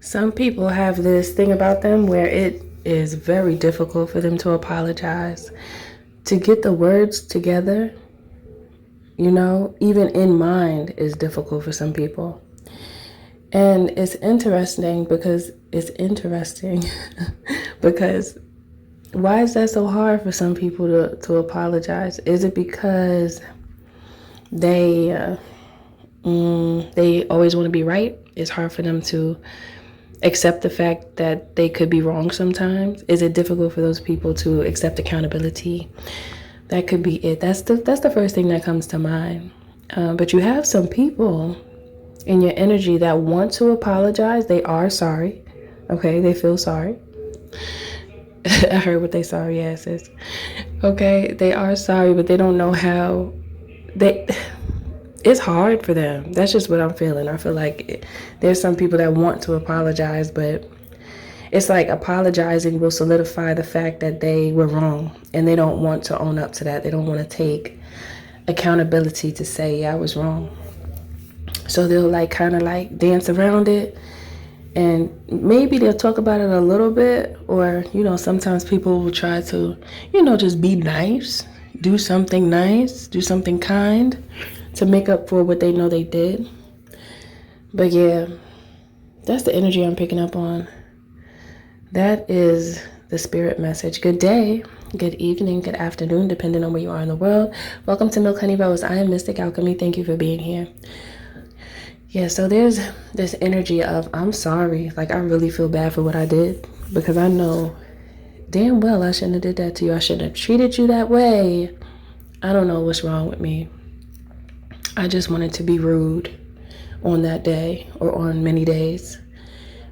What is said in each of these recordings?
Some people have this thing about them where it is very difficult for them to apologize. To get the words together, even in mind is difficult for some people. And it's interesting because why is that so hard for some people to apologize? Is it because they they always want to be right? It's hard for them to accept the fact that they could be wrong sometimes. Is it difficult for those people to accept accountability? That could be it. That's the first thing that comes to mind. But you have some people in your energy that want to apologize. They are sorry. Okay, they feel sorry. I heard what they sorry ass is. Okay, they are sorry, but they don't know how. It's hard for them. That's just what I'm feeling. I feel like there's some people that want to apologize, but it's like apologizing will solidify the fact that they were wrong, and they don't want to own up to that. They don't want to take accountability to say, yeah, I was wrong. So they'll kind of dance around it, and maybe they'll talk about it a little bit, or sometimes people will try to just be nice, do something nice, do something kind to make up for what they know they did. But yeah, that's the energy I'm picking up on. That is the spirit message. Good day, good evening, good afternoon, depending on where you are in the world. Welcome to Milk Honey Rose. I am Mystic Alchemy. Thank you for being here. Yeah, so there's this energy of I'm sorry. I really feel bad for what I did, because I know damn well I shouldn't have did that to you. I shouldn't have treated you that way. I don't know what's wrong with me. I just wanted to be rude on that day, or on many days,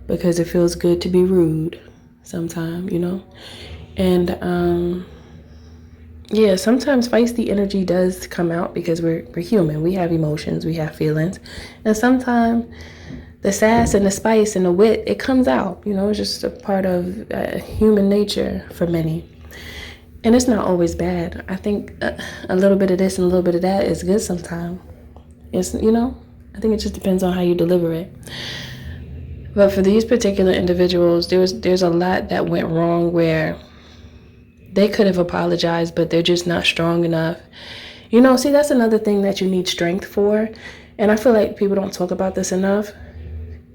because it feels good to be rude sometimes, And yeah, sometimes feisty energy does come out because we're human. We have emotions, we have feelings. And sometimes the sass and the spice and the wit, it comes out. It's just a part of human nature for many. And it's not always bad. I think a little bit of this and a little bit of that is good sometimes. It's, I think it just depends on how you deliver it. But for these particular individuals, there's a lot that went wrong where they could have apologized, but they're just not strong enough. See, that's another thing that you need strength for. And I feel like people don't talk about this enough,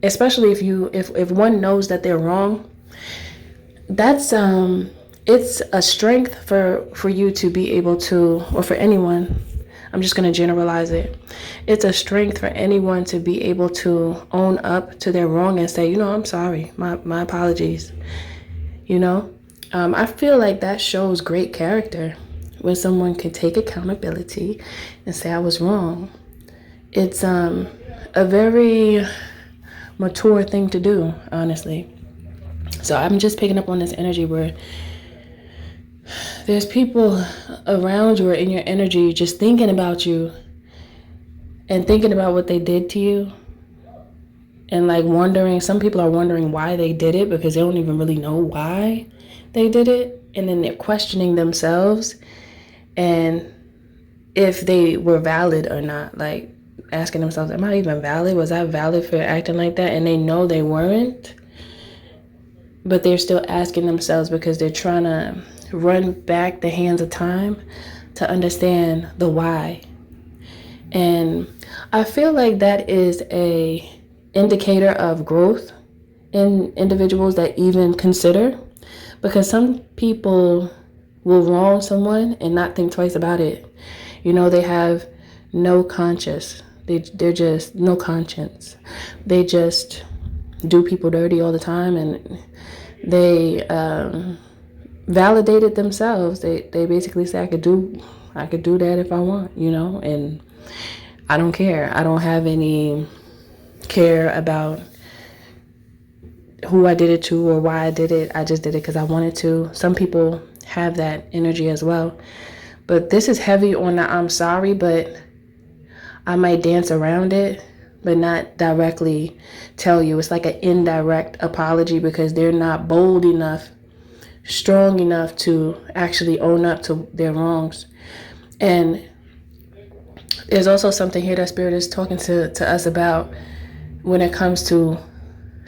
especially if one knows that they're wrong. That's it's a strength for you to be able to, or for anyone, I'm just going to generalize it. It's a strength for anyone to be able to own up to their wrong and say, I'm sorry, my apologies. I feel like that shows great character when someone can take accountability and say I was wrong. It's a very mature thing to do, honestly. So I'm just picking up on this energy where there's people around you or in your energy just thinking about you and thinking about what they did to you, and wondering. Some people are wondering why they did it because they don't even really know why they did it, and then they're questioning themselves and if they were valid or not, asking themselves, am I even valid? Was I valid for acting like that? And they know they weren't, but they're still asking themselves because they're trying to run back the hands of time to understand the why. And I feel like that is a indicator of growth in individuals that even consider, because some people will wrong someone and not think twice about it. They have no conscience. They're just no conscience. They just do people dirty all the time, and they validated themselves. They basically say I could do that if I want, and I don't care. I don't have any care about who I did it to or why I did it. I just did it because I wanted to. Some people have that energy as well. But this is heavy on the I'm sorry, but I might dance around it, but not directly tell you. It's like an indirect apology because they're not bold enough, strong enough to actually own up to their wrongs. And there's also something here that Spirit is talking to us about when it comes to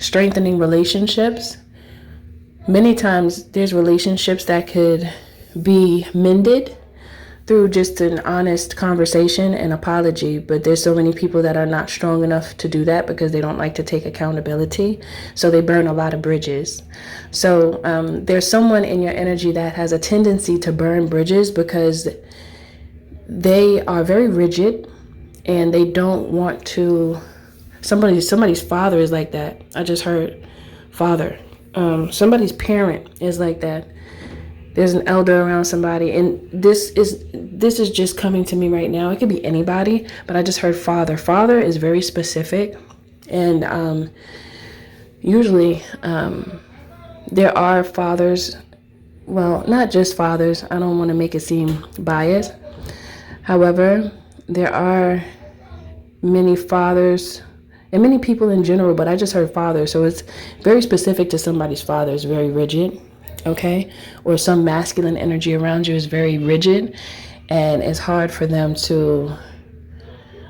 strengthening relationships. Many times there's relationships that could be mended through just an honest conversation and apology, but there's so many people that are not strong enough to do that because they don't like to take accountability, so they burn a lot of bridges. So there's someone in your energy that has a tendency to burn bridges because they are very rigid and they don't want to. Somebody's father is like that. I just heard father. Somebody's parent is like that. There's an elder around somebody, and this is just coming to me right now. It could be anybody, but I just heard father. Father is very specific, and usually there are fathers. Well, not just fathers. I don't want to make it seem biased. However, there are many fathers and many people in general, but I just heard father, so it's very specific to somebody's father. It's very rigid. Okay, or some masculine energy around you is very rigid, and it's hard for them to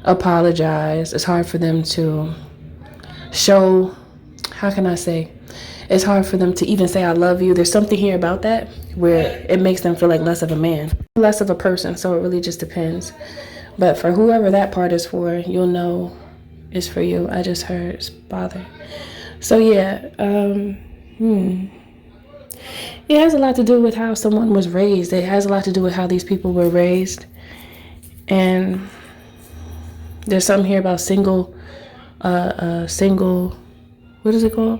apologize. It's hard for them to show, how can I say, it's hard for them to even say I love you. There's something here about that where it makes them feel like less of a man, less of a person. So it really just depends. But for whoever that part is for, you'll know it's for you. I just heard father. So yeah, it has a lot to do with how someone was raised. It has a lot to do with how these people were raised. And there's something here about single, what is it called?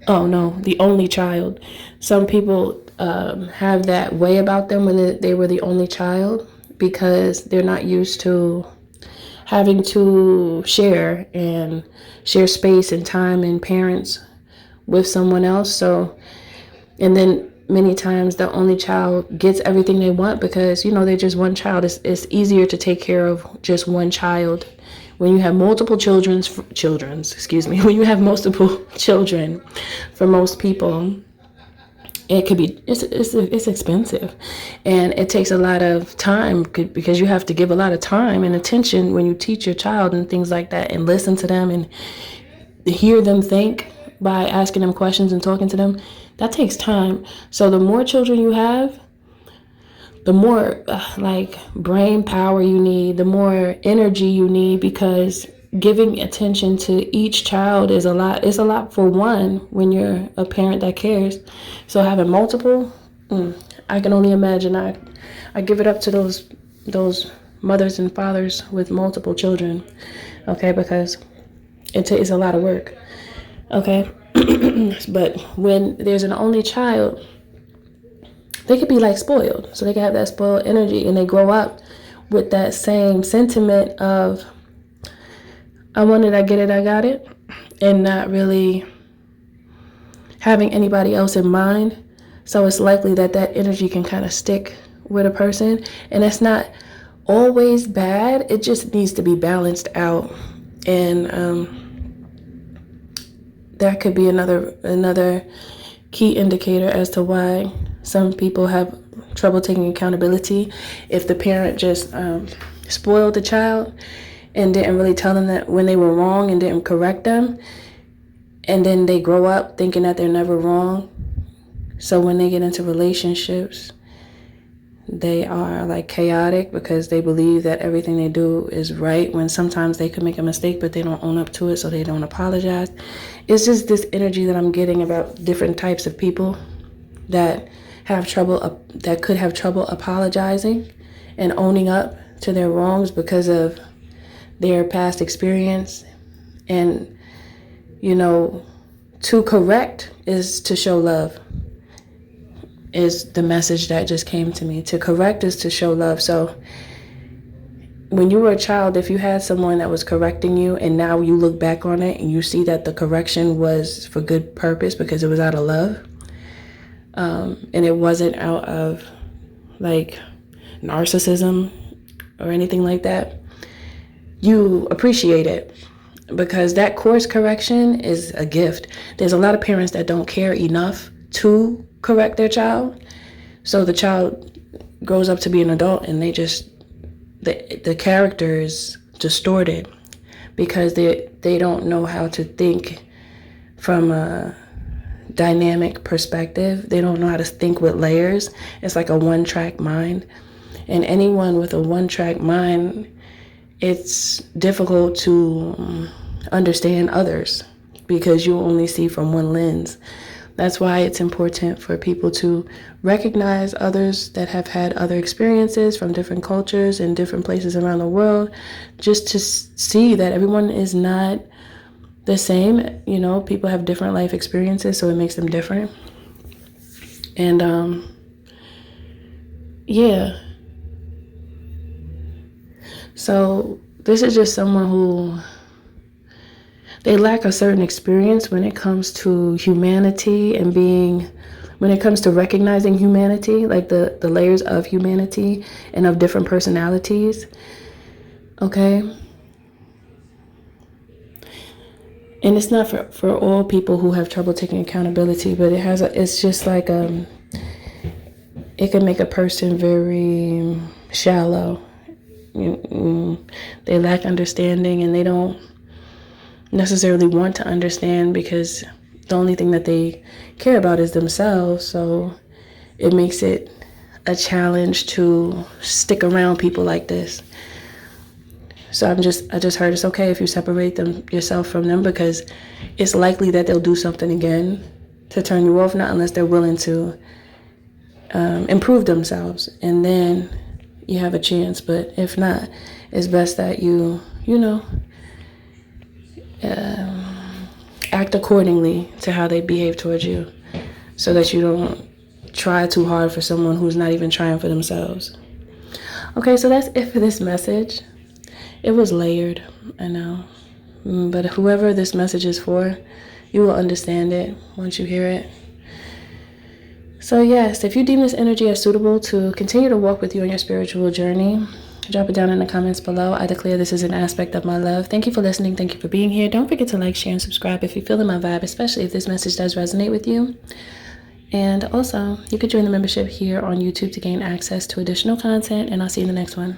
Oh no, the only child. Some people have that way about them when they were the only child because they're not used to having to share space and time and parents with someone else. So, and then many times the only child gets everything they want because, they're just one child. It's easier to take care of just one child. When you have multiple when you have multiple children, for most people, it could be, it's expensive, and it takes a lot of time because you have to give a lot of time and attention when you teach your child and things like that, and listen to them and hear them think by asking them questions and talking to them. That takes time. So the more children you have, the more brain power you need, the more energy you need, because giving attention to each child is a lot. It's a lot for one when you're a parent that cares. So having multiple, I can only imagine. I give it up to those mothers and fathers with multiple children, okay, because it takes a lot of work, okay. But when there's an only child, they could be spoiled. So they can have that spoiled energy, and they grow up with that same sentiment of, I want it, I get it, I got it, and not really having anybody else in mind. So it's likely that energy can kind of stick with a person, and it's not always bad. It just needs to be balanced out, and that could be another key indicator as to why some people have trouble taking accountability. If the parent just spoiled the child and didn't really tell them that when they were wrong and didn't correct them, and then they grow up thinking that they're never wrong. So when they get into relationships, they are chaotic because they believe that everything they do is right, when sometimes they could make a mistake, but they don't own up to it, so they don't apologize. It's just this energy that I'm getting about different types of people that have trouble, that could have trouble apologizing and owning up to their wrongs because of their past experience. And, to correct is to show love, is the message that just came to me. To correct is to show love. So when you were a child, if you had someone that was correcting you and now you look back on it and you see that the correction was for good purpose because it was out of love, and it wasn't out of narcissism or anything like that, you appreciate it, because that course correction is a gift. There's a lot of parents that don't care enough to correct their child, so the child grows up to be an adult and the character is distorted because they don't know how to think from a dynamic perspective. They don't know how to think with layers. It's like a one-track mind. And anyone with a one-track mind, it's difficult to understand others because you only see from one lens. That's why it's important for people to recognize others that have had other experiences from different cultures and different places around the world, just to see that everyone is not the same. You know, people have different life experiences, so it makes them different. And yeah. So this is just someone who, they lack a certain experience when it comes to humanity and when it comes to recognizing humanity, like the layers of humanity and of different personalities. Okay. And it's not for all people who have trouble taking accountability, but it's just like, it can make a person very shallow. They lack understanding, and they don't necessarily want to understand because the only thing that they care about is themselves. So it makes it a challenge to stick around people like this. So I just heard it's okay if you separate yourself from them, because it's likely that they'll do something again to turn you off, not unless they're willing to improve themselves, and then you have a chance. But if not, it's best that you act accordingly to how they behave towards you, so that you don't try too hard for someone who's not even trying for themselves. Okay, so that's it for this message. It was layered, I know, but whoever this message is for, you will understand it once you hear it. So yes, if you deem this energy as suitable to continue to walk with you on your spiritual journey, drop it down in the comments below. I declare this is an aspect of my love. Thank you for listening. Thank you for being here. Don't forget to like, share, and subscribe if you're feeling my vibe, especially if this message does resonate with you. And also, you could join the membership here on YouTube to gain access to additional content, and I'll see you in the next one.